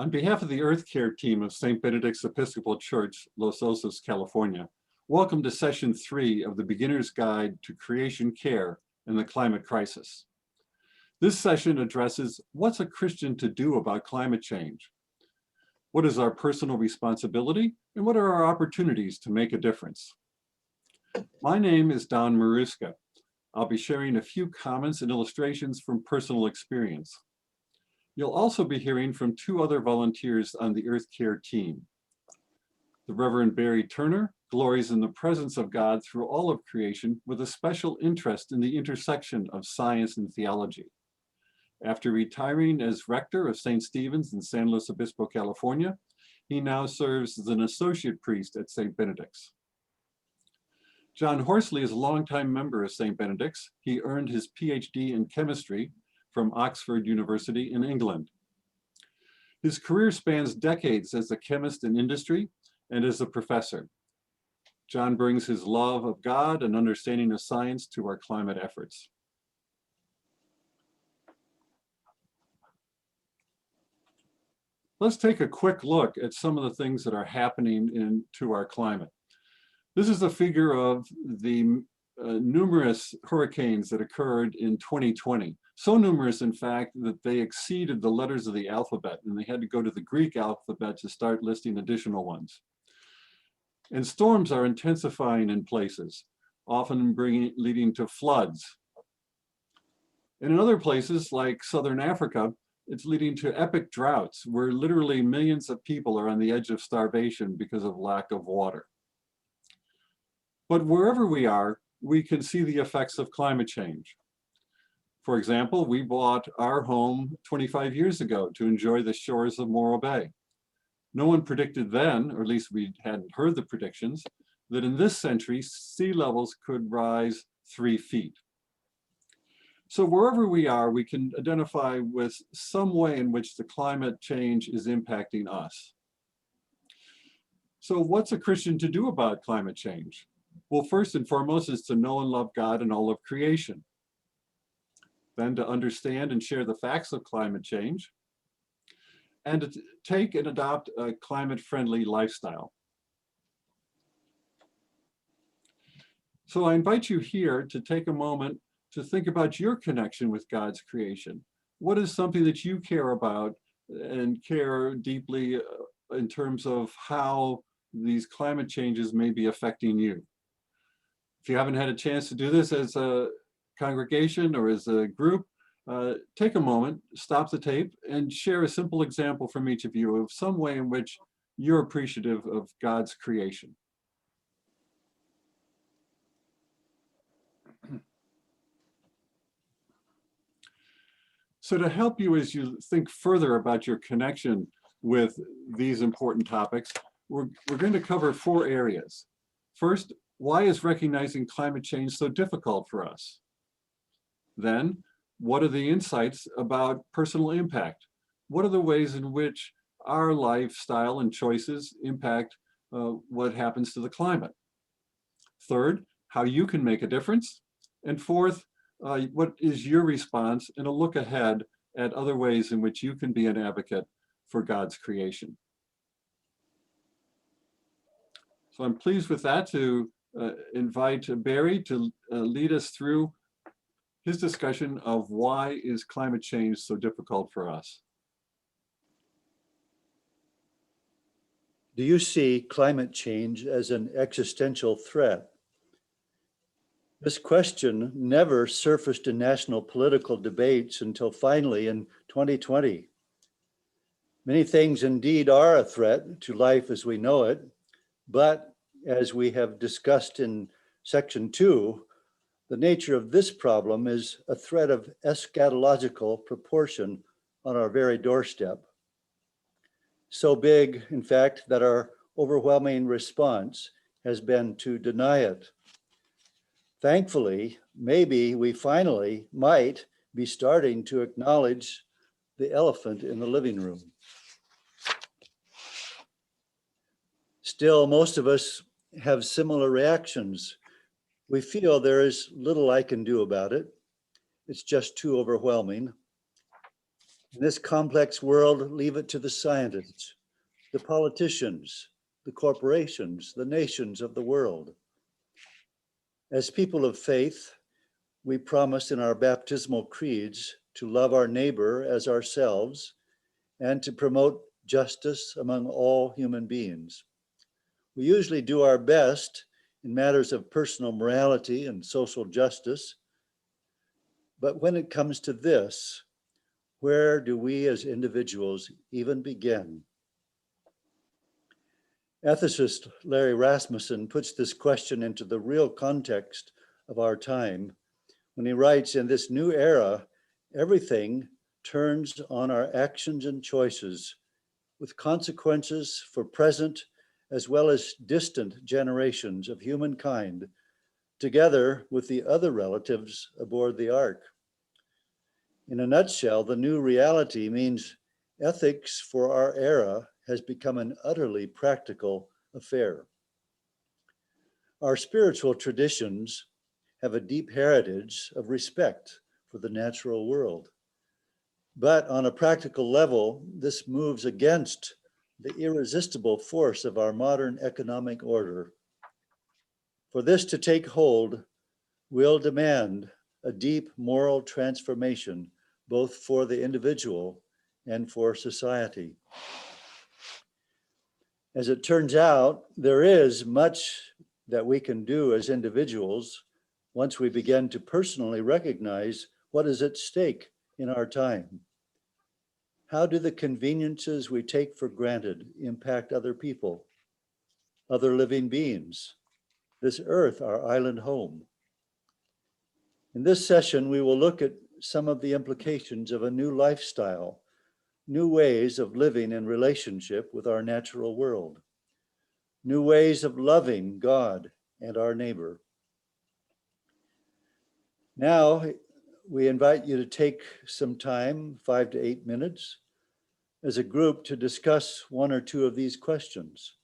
On behalf of the Earth Care team of St. Benedict's Episcopal Church, Los Osos, California, welcome to Session 3 of the Beginner's Guide to Creation Care in the Climate Crisis. This session addresses what's a Christian to do about climate change? What is our personal responsibility, and what are our opportunities to make a difference? My name is Don Maruska. I'll be sharing a few comments and illustrations from personal experience. You'll also be hearing from two other volunteers on the Earth Care team. The Reverend Barry Turner glories in the presence of God through all of creation with a special interest in the intersection of science and theology. After retiring as rector of St. Stephen's in San Luis Obispo, California, he now serves as an associate priest at St. Benedict's. John Horsley is a longtime member of St. Benedict's. He earned his PhD in chemistry from Oxford University in England. His career spans decades as a chemist in industry and as a professor. John brings his love of God and understanding of science to our climate efforts. Let's take a quick look at some of the things that are happening to our climate. This is a figure of the numerous hurricanes that occurred in 2020. So numerous, in fact, that they exceeded the letters of the alphabet, and they had to go to the Greek alphabet to start listing additional ones. And storms are intensifying in places, often leading to floods. And in other places, like Southern Africa, it's leading to epic droughts, where literally millions of people are on the edge of starvation because of lack of water. But wherever we are, we can see the effects of climate change. For example, we bought our home 25 years ago to enjoy the shores of Morro Bay. No one predicted then, or at least we hadn't heard the predictions, that in this century, sea levels could rise 3 feet. So wherever we are, we can identify with some way in which the climate change is impacting us. So what's a Christian to do about climate change? Well, first and foremost is to know and love God and all of creation. Then to understand and share the facts of climate change, and to take and adopt a climate-friendly lifestyle. So I invite you here to take a moment to think about your connection with God's creation. What is something that you care about and care deeply in terms of how these climate changes may be affecting you? If you haven't had a chance to do this as a congregation or as a group, take a moment, stop the tape, and share a simple example from each of you of some way in which you're appreciative of God's creation. So to help you as you think further about your connection with these important topics, we're going to cover 4 areas. First, why is recognizing climate change so difficult for us? Then, what are the insights about personal impact? What are the ways in which our lifestyle and choices impact what happens to the climate? Third, how you can make a difference. And fourth, what is your response, and a look ahead at other ways in which you can be an advocate for God's creation. So I'm pleased with that to invite Barry to lead us through his discussion of why is climate change so difficult for us. Do you see climate change as an existential threat? This question never surfaced in national political debates until finally in 2020. Many things indeed are a threat to life as we know it, but as we have discussed in section 2, the nature of this problem is a threat of eschatological proportion on our very doorstep. So big, in fact, that our overwhelming response has been to deny it. Thankfully, maybe we finally might be starting to acknowledge the elephant in the living room. Still, most of us have similar reactions. We feel there is little I can do about it. It's just too overwhelming. In this complex world, leave it to the scientists, the politicians, the corporations, the nations of the world. As people of faith, we promise in our baptismal creeds to love our neighbor as ourselves and to promote justice among all human beings. We usually do our best in matters of personal morality and social justice, but when it comes to this, where do we as individuals even begin? Ethicist Larry Rasmussen puts this question into the real context of our time when he writes, in this new era, everything turns on our actions and choices with consequences for present as well as distant generations of humankind, together with the other relatives aboard the ark. In a nutshell, the new reality means ethics for our era has become an utterly practical affair. Our spiritual traditions have a deep heritage of respect for the natural world. But on a practical level, this moves against the irresistible force of our modern economic order. For this to take hold will demand a deep moral transformation, both for the individual and for society. As it turns out, there is much that we can do as individuals once we begin to personally recognize what is at stake in our time. How do the conveniences we take for granted impact other people, other living beings, this earth, our island home? In this session, we will look at some of the implications of a new lifestyle, new ways of living in relationship with our natural world, new ways of loving God and our neighbor. Now, we invite you to take some time, 5 to 8 minutes, as a group to discuss one or two of these questions.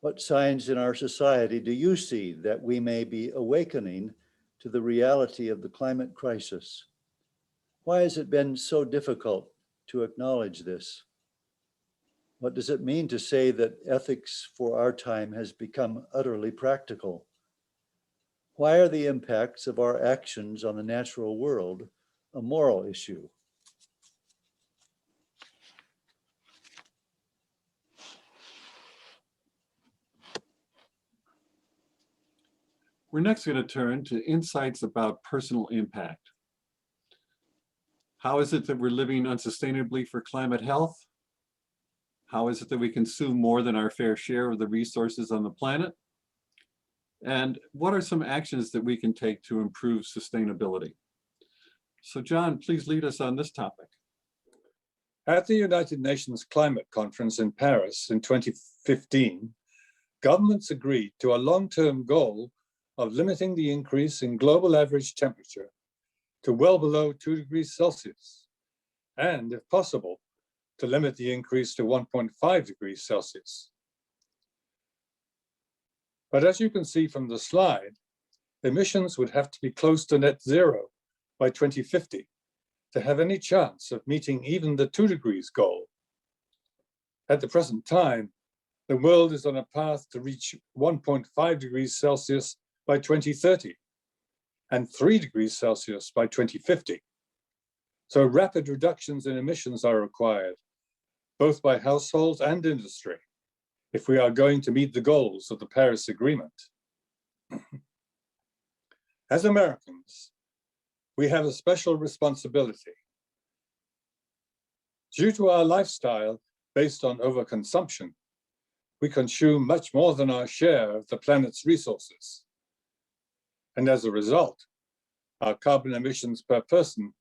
What signs in our society do you see that we may be awakening to the reality of the climate crisis? Why has it been so difficult to acknowledge this? What does it mean to say that ethics for our time has become utterly practical? Why are the impacts of our actions on the natural world a moral issue? We're next going to turn to insights about personal impact. How is it that we're living unsustainably for climate health? How is it that we consume more than our fair share of the resources on the planet? And what are some actions that we can take to improve sustainability? So John, please lead us on this topic. At the United Nations Climate Conference in Paris in 2015, governments agreed to a long-term goal of limiting the increase in global average temperature to well below 2 degrees Celsius, and, if possible, to limit the increase to 1.5 degrees Celsius. But as you can see from the slide, emissions would have to be close to net zero by 2050 to have any chance of meeting even the 2 degrees goal. At the present time, the world is on a path to reach 1.5 degrees Celsius by 2030 and 3 degrees Celsius by 2050. So rapid reductions in emissions are required, both by households and industry, if we are going to meet the goals of the Paris Agreement. As Americans, we have a special responsibility. Due to our lifestyle based on overconsumption, we consume much more than our share of the planet's resources. And as a result, our carbon emissions per person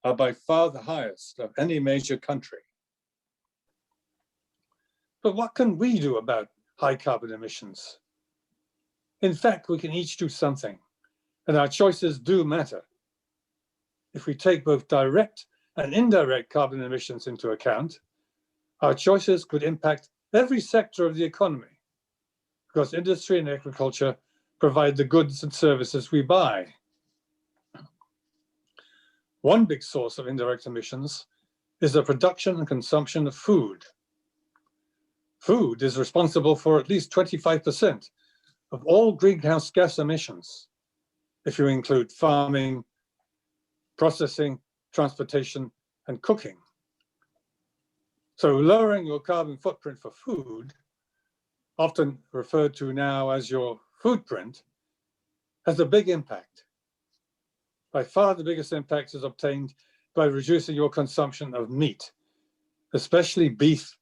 are by far the highest of any major country. But what can we do about high carbon emissions? In fact, we can each do something, and our choices do matter. If we take both direct and indirect carbon emissions into account, our choices could impact every sector of the economy, because industry and agriculture provide the goods and services we buy. One big source of indirect emissions is the production and consumption of food. Food is responsible for at least 25% of all greenhouse gas emissions, if you include farming, processing, transportation, and cooking. So lowering your carbon footprint for food, often referred to now as your foodprint, has a big impact. By far the biggest impact is obtained by reducing your consumption of meat, especially beef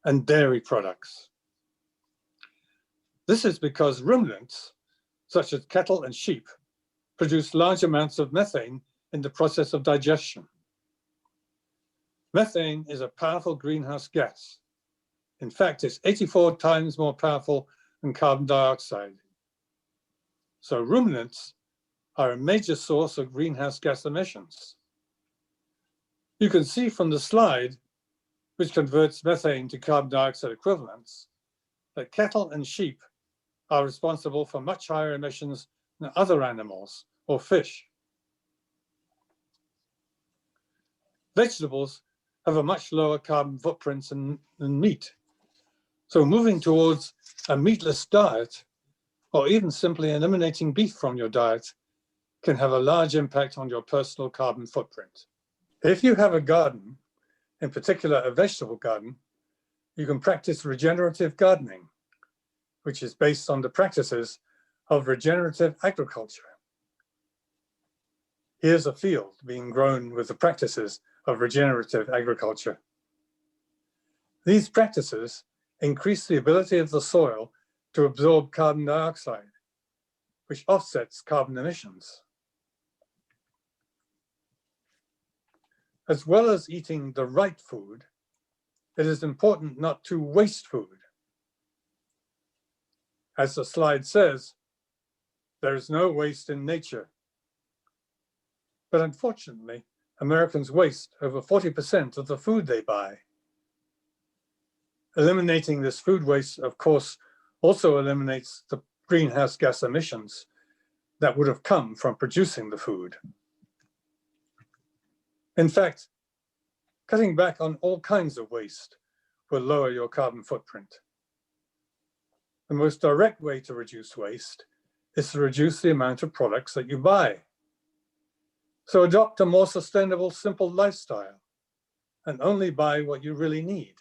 and dairy products. This is because ruminants, such as cattle and sheep, produce large amounts of methane in the process of digestion. Methane is a powerful greenhouse gas. In fact, it's 84 times more powerful than carbon dioxide. So ruminants are a major source of greenhouse gas emissions. You can see from the slide, which converts methane to carbon dioxide equivalents, that cattle and sheep are responsible for much higher emissions than other animals or fish. Vegetables have a much lower carbon footprint than meat. So moving towards a meatless diet, or even simply eliminating beef from your diet, can have a large impact on your personal carbon footprint. If you have a garden, in particular a vegetable garden, you can practice regenerative gardening, which is based on the practices of regenerative agriculture. Here's a field being grown with the practices of regenerative agriculture. These practices increase the ability of the soil to absorb carbon dioxide, which offsets carbon emissions. As well as eating the right food, it is important not to waste food. As the slide says, there is no waste in nature. But unfortunately, Americans waste over 40% of the food they buy. Eliminating this food waste, of course, also eliminates the greenhouse gas emissions that would have come from producing the food. In fact, cutting back on all kinds of waste will lower your carbon footprint. The most direct way to reduce waste is to reduce the amount of products that you buy. So adopt a more sustainable, simple lifestyle and only buy what you really need.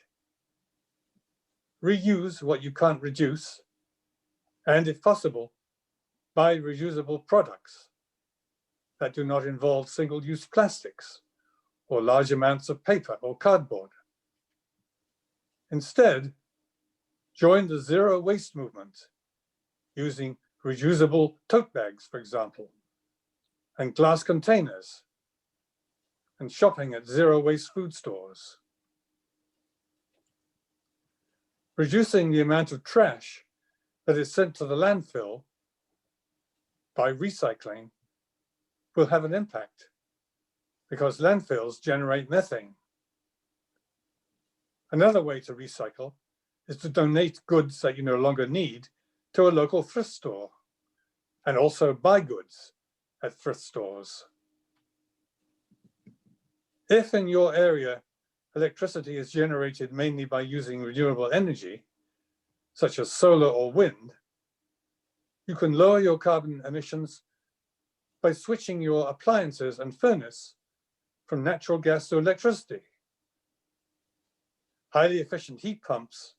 Reuse what you can't reduce, and if possible, buy reusable products that do not involve single-use plastics or large amounts of paper or cardboard. Instead, join the zero waste movement using reusable tote bags, for example, and glass containers, and shopping at zero waste food stores. Reducing the amount of trash that is sent to the landfill by recycling will have an impact because landfills generate methane. Another way to recycle is to donate goods that you no longer need to a local thrift store and also buy goods at thrift stores. If in your area electricity is generated mainly by using renewable energy, such as solar or wind, you can lower your carbon emissions by switching your appliances and furnace from natural gas to electricity. Highly efficient heat pumps,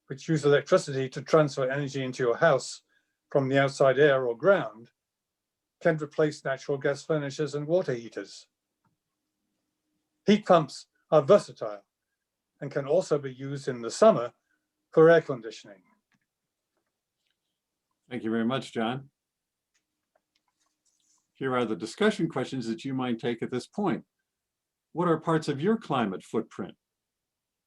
which use electricity to transfer energy into your house from the outside air or ground, can replace natural gas furnaces and water heaters. Heat pumps are versatile and can also be used in the summer for air conditioning. Thank you very much, John. Here are the discussion questions that you might take at this point. What are parts of your climate footprint?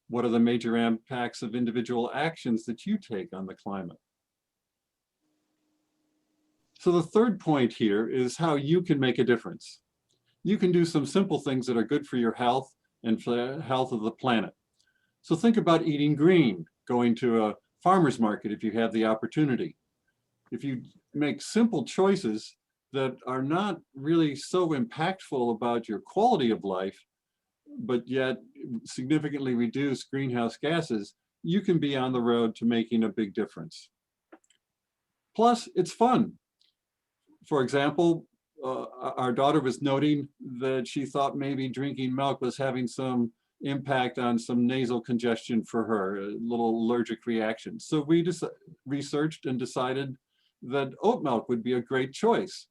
What are the major impacts of individual actions that you take on the climate? So the third point here is how you can make a difference. You can do some simple things that are good for your health and for the health of the planet. So think about eating green, going to a farmer's market if you have the opportunity. If you make simple choices that are not really so impactful about your quality of life, but yet significantly reduce greenhouse gases, you can be on the road to making a big difference. Plus, it's fun. For example, our daughter was noting that she thought maybe drinking milk was having some impact on some nasal congestion for her, a little allergic reaction. So we just researched and decided that oat milk would be a great choice.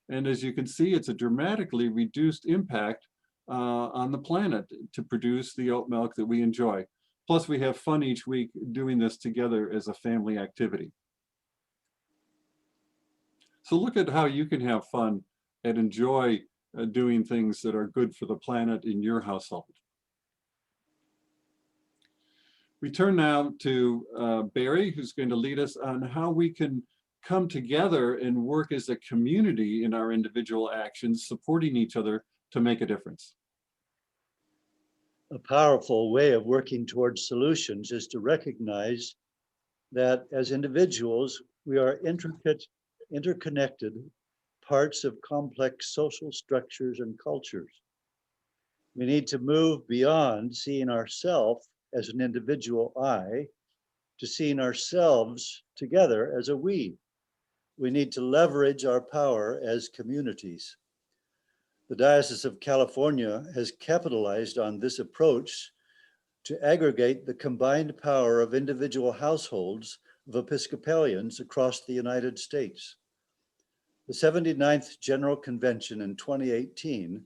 And as you can see, it's a dramatically reduced impact on the planet to produce the oat milk that we enjoy. Plus, we have fun each week doing this together as a family activity. So look at how you can have fun and enjoy doing things that are good for the planet in your household. We turn now to Barry, who's going to lead us on how we can come together and work as a community in our individual actions, supporting each other to make a difference. A powerful way of working towards solutions is to recognize that as individuals, we are interconnected parts of complex social structures and cultures. We need to move beyond seeing ourselves as an individual I to seeing ourselves together as a we. We need to leverage our power as communities. The Diocese of California has capitalized on this approach to aggregate the combined power of individual households of Episcopalians across the United States. The 79th General Convention in 2018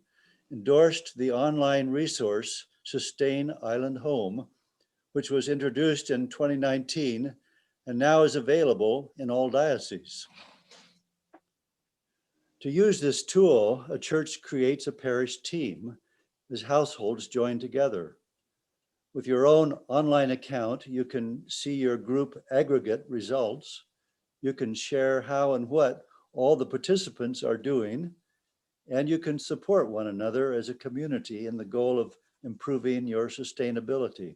endorsed the online resource Sustain Island Home, which was introduced in 2019 and now is available in all dioceses. To use this tool, a church creates a parish team as households join together. With your own online account, you can see your group aggregate results. You can share how and what all the participants are doing, and you can support one another as a community in the goal of improving your sustainability.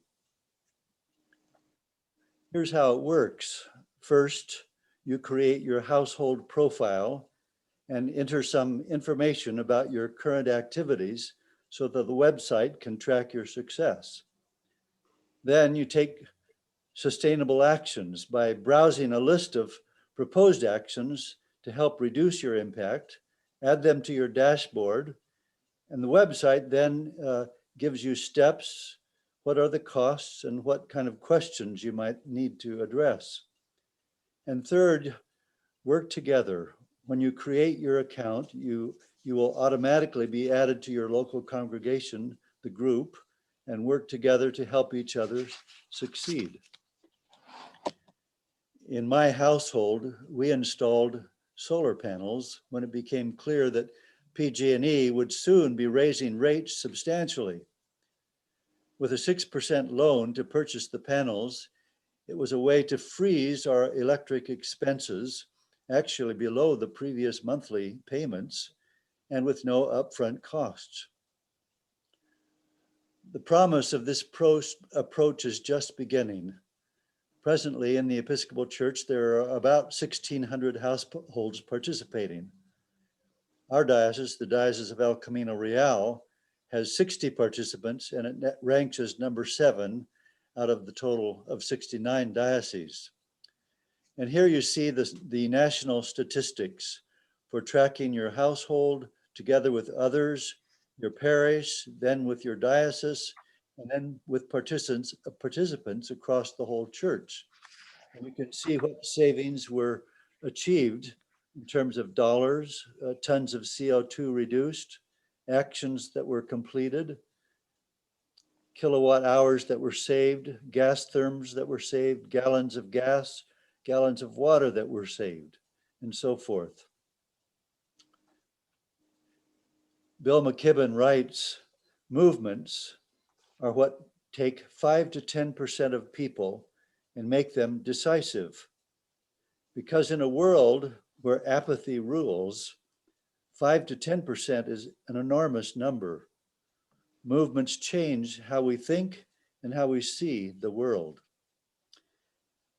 Here's how it works. First, you create your household profile and enter some information about your current activities so that the website can track your success. Then you take sustainable actions by browsing a list of proposed actions to help reduce your impact, add them to your dashboard, and the website then gives you steps, what are the costs, and what kind of questions you might need to address. And third, work together. When you create your account, you will automatically be added to your local congregation, the group, and work together to help each other succeed. In my household, we installed solar panels when it became clear that PG&E would soon be raising rates substantially. With a 6% loan to purchase the panels, it was a way to freeze our electric expenses, actually below the previous monthly payments, and with no upfront costs. The promise of this approach is just beginning. Presently in the Episcopal Church, there are about 1,600 households participating. Our diocese, the Diocese of El Camino Real, has 60 participants, and it ranks as number 7 out of the total of 69 dioceses. And here you see the national statistics for tracking your household together with others, your parish, then with your diocese, and then with participants across the whole church. And you can see what savings were achieved in terms of dollars, tons of CO2 reduced, actions that were completed, kilowatt hours that were saved, gas therms that were saved, gallons of gas, gallons of water that were saved, and so forth. Bill McKibben writes, movements are what take 5 to 10% of people and make them decisive. Because in a world where apathy rules, 5 to 10% is an enormous number. Movements change how we think and how we see the world.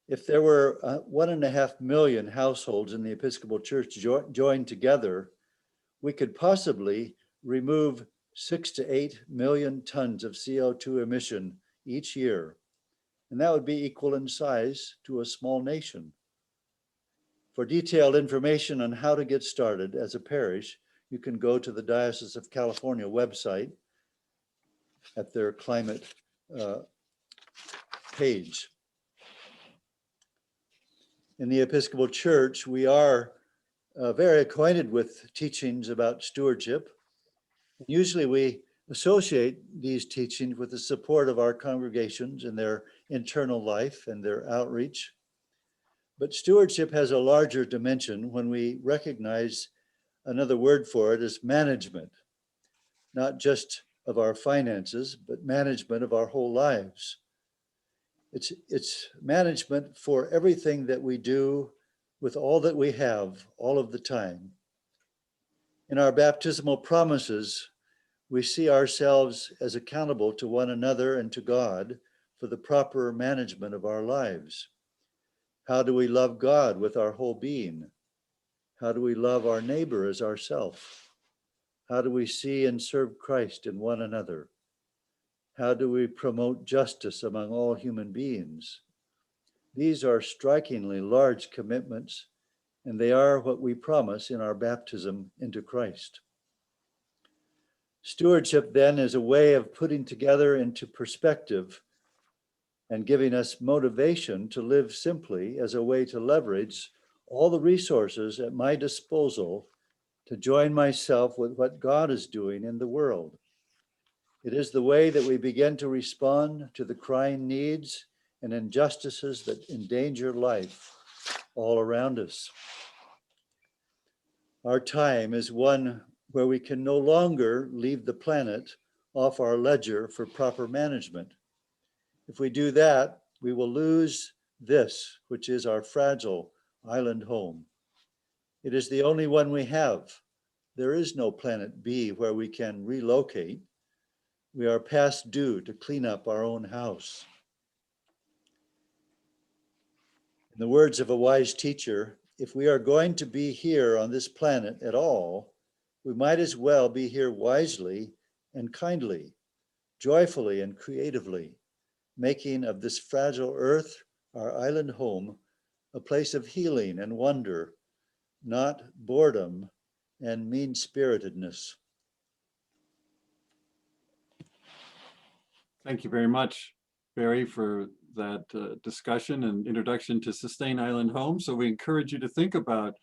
If there were 1.5 million households in the Episcopal Church joined together, we could possibly remove 6 to 8 million tons of CO2 emission each year, and that would be equal in size to a small nation. For detailed information on how to get started as a parish, you can go to the Diocese of California website at their climate page. In the Episcopal Church, we are very acquainted with teachings about stewardship. Usually we associate these teachings with the support of our congregations in their internal life and their outreach. But stewardship has a larger dimension when we recognize another word for it is management, not just of our finances, but management of our whole lives. It's management for everything that we do with all that we have, all of the time. In our baptismal promises, we see ourselves as accountable to one another and to God for the proper management of our lives. How do we love God with our whole being? How do we love our neighbor as ourself? How do we see and serve Christ in one another? How do we promote justice among all human beings? These are strikingly large commitments, and they are what we promise in our baptism into Christ. Stewardship then is a way of putting together into perspective and giving us motivation to live simply as a way to leverage all the resources at my disposal to join myself with what God is doing in the world. It is the way that we begin to respond to the crying needs and injustices that endanger life all around us. Our time is one where we can no longer leave the planet off our ledger for proper management. If we do that, we will lose this, which is our fragile island home. It is the only one we have. There is no planet B where we can relocate. We are past due to clean up our own house. In the words of a wise teacher, if we are going to be here on this planet at all, we might as well be here wisely and kindly, joyfully and creatively, making of this fragile earth, our island home, a place of healing and wonder, not boredom and mean-spiritedness. Thank you very much, Barry, for that discussion and introduction to Sustain Island Home. So we encourage you to think about,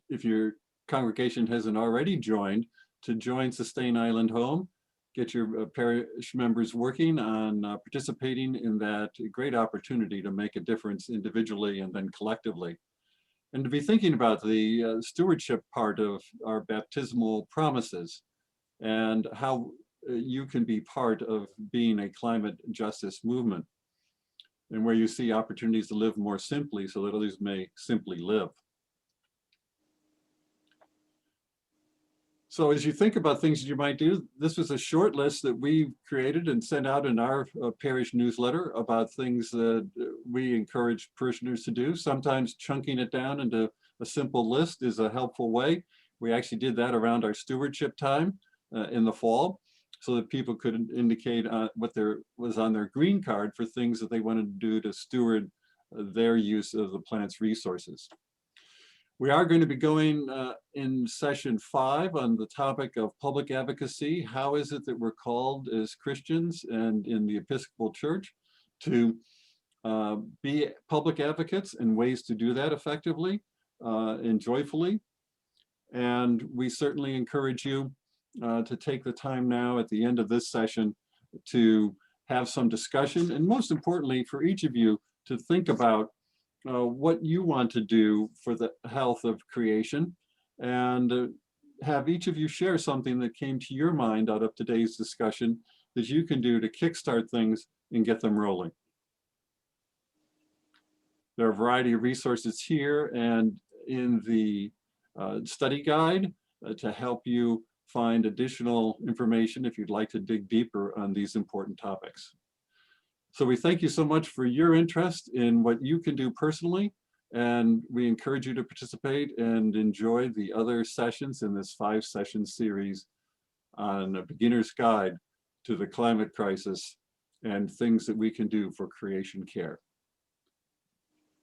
if your congregation hasn't already joined, to join Sustain Island Home. Get your parish members working on participating in that great opportunity to make a difference individually and then collectively. And to be thinking about the stewardship part of our baptismal promises and how you can be part of being a climate justice movement, and where you see opportunities to live more simply so that others may simply live. So as you think about things that you might do, this was a short list that we created and sent out in our parish newsletter about things that we encourage parishioners to do. Sometimes chunking it down into a simple list is a helpful way. We actually did that around our stewardship time in the fall, so that people could indicate what was on their green card for things that they wanted to do to steward their use of the planet's resources. We are going to be going in session 5 on the topic of public advocacy. How is it that we're called as Christians and in the Episcopal Church to be public advocates and ways to do that effectively and joyfully? And we certainly encourage you to take the time now at the end of this session to have some discussion, and most importantly for each of you to think about what you want to do for the health of creation, and have each of you share something that came to your mind out of today's discussion that you can do to kickstart things and get them rolling. There are a variety of resources here and in the study guide to help you find additional information if you'd like to dig deeper on these important topics. So we thank you so much for your interest in what you can do personally, and we encourage you to participate and enjoy the other sessions in this 5-session series on a beginner's guide to the climate crisis and things that we can do for creation care.